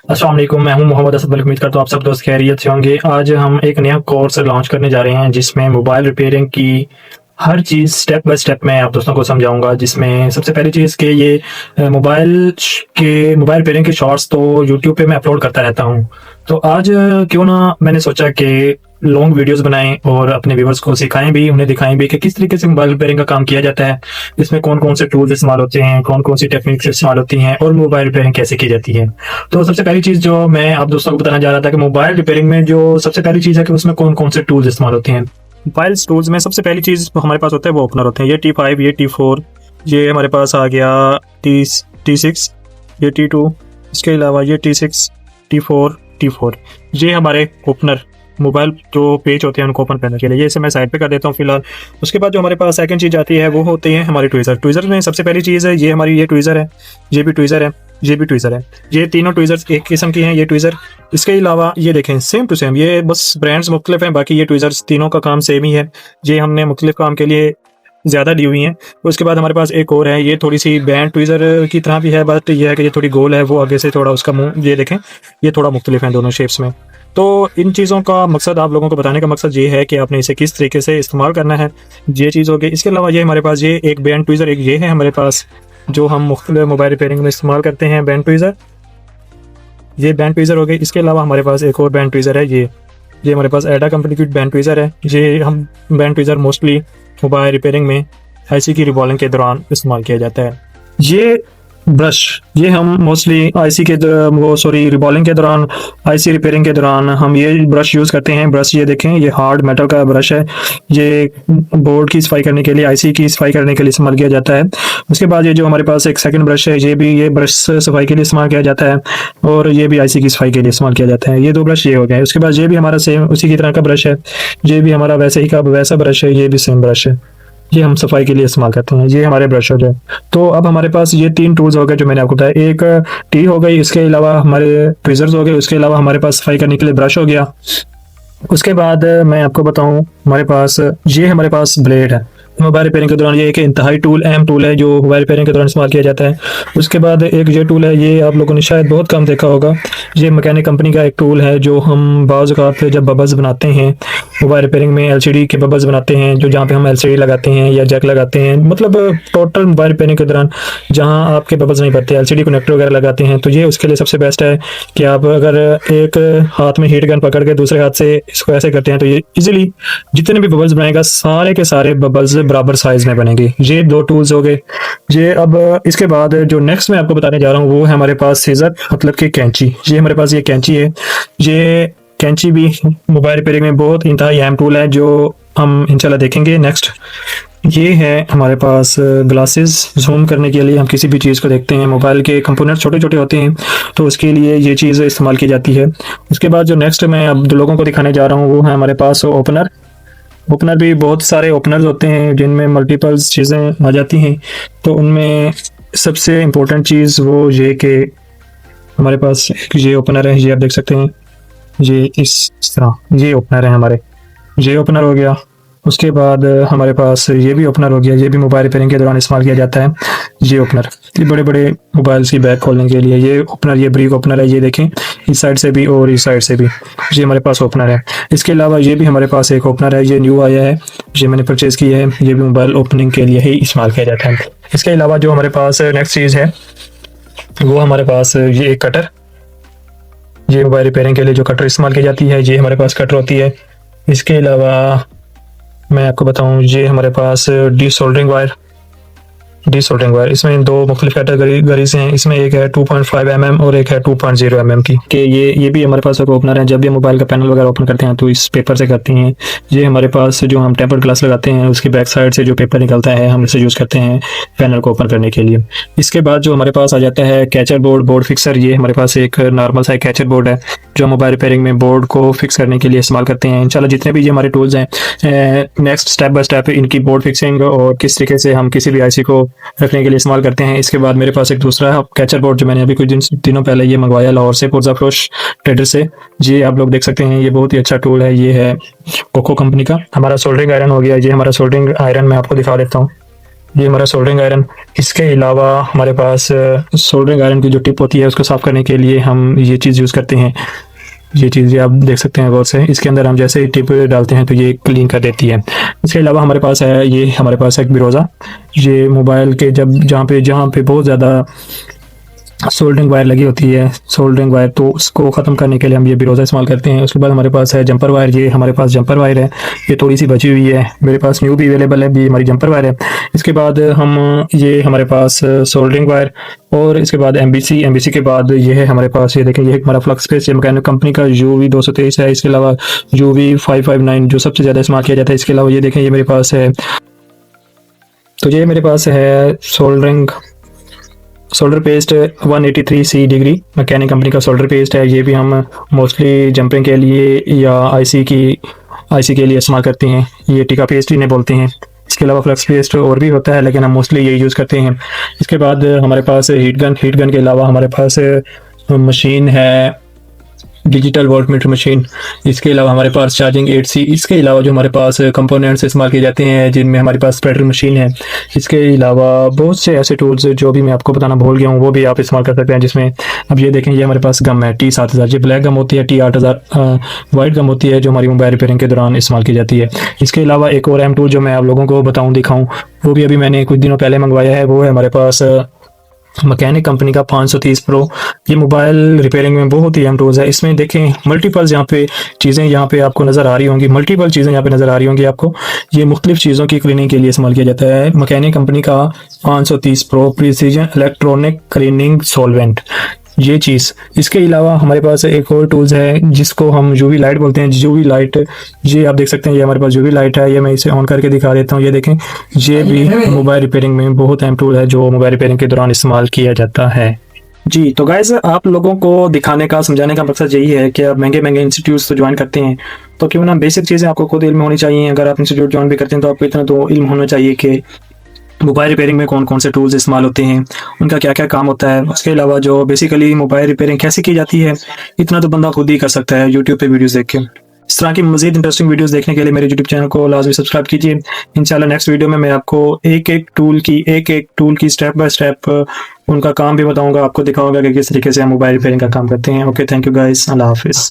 अस्सलाम वालेकुम, मैं हूं मोहम्मद असद मलिक। उम्मीद करता हूं आप सब दोस्त खैरियत से होंगे। आज हम एक नया कोर्स लॉन्च करने जा रहे हैं जिसमें मोबाइल रिपेयरिंग की हर चीज़ स्टेप बाय स्टेप मैं आप दोस्तों को समझाऊंगा। जिसमें सबसे पहली चीज़ कि ये मोबाइल रिपेयरिंग के शॉर्ट्स तो यूट्यूब पे मैं अपलोड करता रहता हूं। तो आज क्यों ना मैंने सोचा कि लॉन्ग वीडियोस बनाएं और अपने व्यूवर्स को सिखाएं भी, उन्हें दिखाएं भी कि किस तरीके से मोबाइल रिपेयरिंग का काम किया जाता है, इसमें कौन कौन से टूल्स इस्तेमाल होते हैं, कौन कौन सी टेक्निक्स इस्तेमाल होती हैं और मोबाइल रिपेयरिंग कैसे की जाती है। तो सबसे पहली चीज़ जो मैं आप दोस्तों को बताना जा रहा था कि मोबाइल रिपेयरिंग में जो सबसे पहली चीज़ है कि उसमें कौन कौन से टूल्स इस्तेमाल होते हैं। मोबाइल टूल्स में सबसे पहली चीज़ हमारे पास होता है वो ओपनर होते हैं। ये T5, ये T4, ये हमारे पास आ गया T6, ये T2, इसके अलावा ये T6, T4, ये हमारे ओपनर मोबाइल जो पेज होते हैं उनको ओपन करने के लिए। ये इसे मैं साइड पे कर देता हूँ फिलहाल। उसके बाद जो हमारे पास सेकंड चीज़ आती है वो होती है हमारी ट्वीज़र में सबसे पहली चीज़ है ये हमारी ये ट्वीज़र है, ये भी ट्वीज़र है, ये भी ट्वीज़र है। ये तीनों ट्वीज़र्स एक किस्म की हैं ये ट्वीज़र। इसके अलावा ये देखें सेम टू सेम, ये बस ब्रांड्स मुख्तलिफ हैं, बाकी ये ट्वीज़र्स तीनों का काम सेम ही है। ये हमने मुख्तलिफ काम के लिए ज़्यादा दी हुई हैं। उसके बाद हमारे पास एक और है, ये थोड़ी सी बैंड ट्वीज़र की तरह भी है, बट ये है कि ये थोड़ी गोल है, वो आगे से थोड़ा उसका मुंह ये देखें, ये थोड़ा मुख्तलिफ हैं दोनों शेप्स में। तो इन चीज़ों का मकसद आप लोगों को बताने का मकसद ये है कि आपने इसे किस तरीके से इस्तेमाल करना है, ये चीज़ होगी। इसके अलावा ये हमारे पास ये एक बैंड ट्वीज़र, एक ये है हमारे पास जो हम मुख्तलिफ मोबाइल रिपेयरिंग में इस्तेमाल करते हैं बैंड ट्वीज़र, ये बैंड ट्वीज़र हो गई। इसके अलावा हमारे पास एक और बैंड ट्वीज़र है, ये हमारे पास एडा कंपनी की बैंड ट्वीज़र है। ये हम band tweezer mostly mobile repairing में आईसी की रिबॉलिंग के दौरान इस्तेमाल किया जाता है। ये ब्रश, ये हम मोस्टली रिबॉलिंग के दौरान, आईसी रिपेयरिंग के दौरान हम ये ब्रश यूज़ करते हैं। ब्रश ये देखें, ये हार्ड मेटल का ब्रश है, ये बोर्ड की सफाई करने के लिए, आईसी की सफाई करने के लिए इस्तेमाल किया जाता है। उसके बाद ये जो हमारे पास एक सेकंड ब्रश है, ये ब्रश सफाई के लिए इस्तेमाल किया जाता है और ये भी आईसी की सफाई के लिए इस्तेमाल किया जाता है। ये दो ब्रश ये हो गए। उसके बाद ये भी हमारा सेम उसी की तरह का ब्रश है, ये भी हमारा वैसे ही का वैसा ब्रश है, ये भी सेम ब्रश है, ये हम सफाई के लिए इस्तेमाल करते हैं। ये हमारे ब्रश हो गए। तो अब हमारे पास ये तीन टूल्स हो गए जो मैंने आपको बताया। एक टी हो गई, इसके अलावा हमारे ट्विजर्स हो गए, उसके अलावा हमारे पास सफाई करने के लिए ब्रश हो गया। उसके बाद मैं आपको बताऊं, हमारे पास ब्लेड है। मोबाइल रिपेयरिंग के दौरान ये एक इंतहाई अहम टूल है जो मोबाइल रिपेयरिंग के दौरान इस्तेमाल किया जाता है। उसके बाद एक ये टूल है, ये आप लोगों ने शायद बहुत कम देखा होगा। ये मैकेनिक कंपनी का एक टूल है जो हम बाज़ औक़ात जब बबल्स बनाते हैं मोबाइल रिपेयरिंग में, एलसीडी के बबल्स बनाते हैं, जो जहाँ पे हम एलसीडी लगाते हैं या जैक लगाते हैं, मतलब टोटल मोबाइल रिपेयरिंग के दौरान जहाँ आपके बबल्स नहीं बनते, एलसीडी कनेक्टर वगैरह लगाते हैं, तो ये उसके लिए सबसे बेस्ट है कि आप अगर एक हाथ में हीट गन पकड़ के दूसरे हाथ से इसको ऐसे करते हैं तो ये इजीली जितने भी बबल्स बनाएगा सारे के सारे बबल्स बराबर साइज में बनेंगे। ये दो टूल्स हो गए। ये अब इसके बाद जो नेक्स्ट मैं आपको बताने जा रहा हूँ वो है हमारे पास सीजर, मतलब कि कैंची। ये हमारे पास ये कैंची है। ये कैंची भी मोबाइल रिपेयरिंग में बहुत इंतहाई अहम टूल है जो हम इंशाल्लाह देखेंगे नेक्स्ट। ये है हमारे पास ग्लासेस, जूम करने के लिए हम किसी भी चीज़ को देखते हैं, मोबाइल के कंपोनेंट छोटे छोटे होते हैं तो उसके लिए ये चीज़ इस्तेमाल की जाती है। उसके बाद जो नेक्स्ट मैं अब लोगों को दिखाने जा रहा हूँ वो है हमारे पास ओपनर। ओपनर भी बहुत सारे ओपनर्स होते हैं जिनमें मल्टीपल्स चीज़ें आ जाती हैं, तो उनमें सबसे इम्पोर्टेंट चीज़ वो ये कि हमारे पास ये ओपनर है, ये आप देख सकते हैं, ये इस तरह ये ओपनर है हमारे, ये ओपनर हो गया। उसके बाद हमारे पास ये भी ओपनर हो गया, ये भी मोबाइल रिपेयरिंग के दौरान इस्तेमाल किया जाता है। ये ओपनर, ये बड़े बड़े मोबाइल्स की बैग खोलने के लिए ये ओपनर, ये ब्रिक ओपनर है, ये देखें इस साइड से भी और इस साइड से भी, ये हमारे पास ओपनर है। इसके अलावा ये भी हमारे पास एक ओपनर है, ये न्यू आया है, ये मैंने परचेज़ किया है, ये भी मोबाइल ओपनिंग के लिए ही इस्तेमाल किया जाता है। इसके अलावा जो हमारे पास नेक्स्ट चीज़ है वो हमारे पास ये एक कटर, ये मोबाइल रिपेयरिंग के लिए जो कटर इस्तेमाल की जाती है, ये हमारे पास कटर होती है। इसके अलावा मैं आपको बताऊं, ये हमारे पास डी सोल्डरिंग वायर, इसमें दो मुख्तलिफ कैटेगरीज हैं। इसमें एक है 2.5 mm और एक है 2.0 mm की, कि ये भी हमारे पास एक ओपनर है। जब भी मोबाइल का पैनल वगैरह ओपन करते हैं तो इस पेपर से करते हैं। ये हमारे पास जो हम टेम्पर्ड ग्लास लगाते हैं उसकी बैक साइड से जो पेपर निकलता है हम इसे यूज़ करते हैं पैनल को ओपन करने के लिए। इसके बाद जो हमारे पास आ जाता है कैचर बोर्ड फिक्सर। ये हमारे पास एक नॉर्मल सा कैचर बोर्ड है जो मोबाइल रिपेयरिंग में बोर्ड को फिक्स करने के लिए इस्तेमाल करते हैं। इंशाल्लाह जितने भी ये हमारे टूल्स हैं, नेक्स्ट स्टेप बाय स्टेप इनकी बोर्ड फिक्सिंग और किस तरीके से हम किसी भी आईसी को रखने के लिए इस्तेमाल करते हैं। इसके बाद मेरे पास एक दूसरा कैचर बोर्ड जो मैंने अभी कुछ दिनों पहले ये मंगवाया लाहौर से, पुरज़ाफरोश ट्रेडर से। ये आप लोग देख सकते हैं, ये बहुत ही अच्छा टूल है, ये है कोको कंपनी का। हमारा सोल्डरिंग आयरन हो गया, ये हमारा सोल्डरिंग आयरन मैं आपको दिखा देता हूँ। ये हमारा सोल्डरिंग आयरन। इसके अलावा हमारे पास सोल्डरिंग आयरन की जो टिप होती है उसको साफ़ करने के लिए हम ये चीज़ यूज़ करते हैं। ये चीज़ आप देख सकते हैं गौर से, इसके अंदर हम जैसे ही टिप डालते हैं तो ये क्लीन कर देती है। इसके अलावा हमारे पास है ये हमारे पास एक बिरोज़ा। ये मोबाइल के जहाँ पे बहुत ज़्यादा सोल्डरिंग वायर लगी होती है, सोल्डरिंग वायर, तो उसको ख़त्म करने के लिए हम ये बिरोज़ा इस्तेमाल करते हैं। उसके बाद हमारे पास है जंपर वायर। ये हमारे पास जंपर वायर है, ये थोड़ी सी बची हुई है, मेरे पास न्यू भी अवेलेबल है, ये हमारी जंपर वायर है। इसके बाद ये हमारे पास सोल्डरिंग वायर, और इसके बाद एमबीसी के बाद ये है हमारे पास, ये देखें, ये हमारा फ्लक्स स्पेस, ये मैकेनिक कंपनी का UV223 है। इसके अलावा UV559 जो सबसे ज़्यादा इस्तेमाल किया जाता है। इसके अलावा ये देखें, ये मेरे पास है, तो ये मेरे पास है solder paste 183C degree, mechanic company का सोल्डर पेस्ट है। ये भी हम मोस्टली जंपिंग के लिए या आईसी के लिए इस्तेमाल करते हैं। ये टिका पेस्ट इन्हें बोलते हैं। इसके अलावा फ्लक्स पेस्ट और भी होता है, लेकिन हम मोस्टली ये यूज़ करते हैं। इसके बाद हमारे पास हीट गन के अलावा हमारे पास मशीन है डिजिटल वोल्टमीटर मशीन। इसके अलावा हमारे पास चार्जिंग 8C। इसके अलावा जो हमारे पास कंपोनेंट्स इस्तेमाल किए जाते हैं जिनमें हमारे पास स्प्रेडर मशीन है। इसके अलावा बहुत से ऐसे टूल्स जो भी मैं आपको बताना भूल गया हूँ वो भी आप इस्तेमाल कर सकते हैं, जिसमें अब ये देखें, ये हमारे पास गम है T7000। ये ब्लैक गम होती है, T8000 वाइट गम होती है, जो हमारी मोबाइल रिपेयरिंग के दौरान इस्तेमाल की जाती है। इसके अलावा एक और टूल जो मैं आप लोगों को दिखाऊँ, वो भी अभी मैंने कुछ दिनों पहले मंगवाया है। वो है हमारे पास मैकेनिक कंपनी का 530 प्रो। ये मोबाइल रिपेयरिंग में बहुत ही अहम टूल्स है। इसमें देखें मल्टीपल यहाँ पे चीज़ें यहाँ पे आपको नज़र आ रही होंगी, मल्टीपल चीज़ें यहाँ पे नज़र आ रही होंगी आपको। ये मुख्तलिफ चीज़ों की क्लीनिंग के लिए इस्तेमाल किया जाता है। मैकेनिक कंपनी का 530 pro precision electronic cleaning solvent, ये चीज़। इसके अलावा हमारे पास एक और टूल्स है जिसको हम UV लाइट बोलते हैं। UV लाइट, ये आप देख सकते हैं, ये हमारे पास UV लाइट है। ये मैं इसे ऑन करके दिखा देता हूँ। ये देखें, ये भी मोबाइल रिपेयरिंग में बहुत अहम टूल है जो मोबाइल रिपेयरिंग के दौरान इस्तेमाल किया जाता है। जी, तो गाइस आप लोगों को दिखाने का, समझाने का मकसद यही है कि आप महंगे इंस्टीट्यूट्स तो ज्वाइन करते हैं तो क्यों ना बेसिक चीज़ें आपको खुद इल्म होनी चाहिए। अगर आप इंस्टीट्यूट ज्वाइन भी करते हैं तो आपको इतना तो इल्म होना चाहिए कि मोबाइल रिपेयरिंग में कौन कौन से टूल्स इस्तेमाल होते हैं, उनका क्या क्या काम होता है। उसके अलावा जो बेसिकली मोबाइल रिपेयरिंग कैसे की जाती है, इतना तो बंदा खुद ही कर सकता है यूट्यूब पे वीडियोस देख के। इस तरह की मज़ीद इंटरेस्टिंग वीडियोस देखने के लिए मेरे यूट्यूब चैनल को लाजमी सब्सक्राइब कीजिए। इंशाल्लाह नेक्स्ट वीडियो में मैं आपको एक एक टूल की स्टेप बाय स्टेप उनका काम भी बताऊंगा, आपको दिखाऊंगा कि किस तरीके से हम मोबाइल रिपेयरिंग का काम करते हैं। ओके, थैंक यू गाइस, अल्लाह हाफिज़।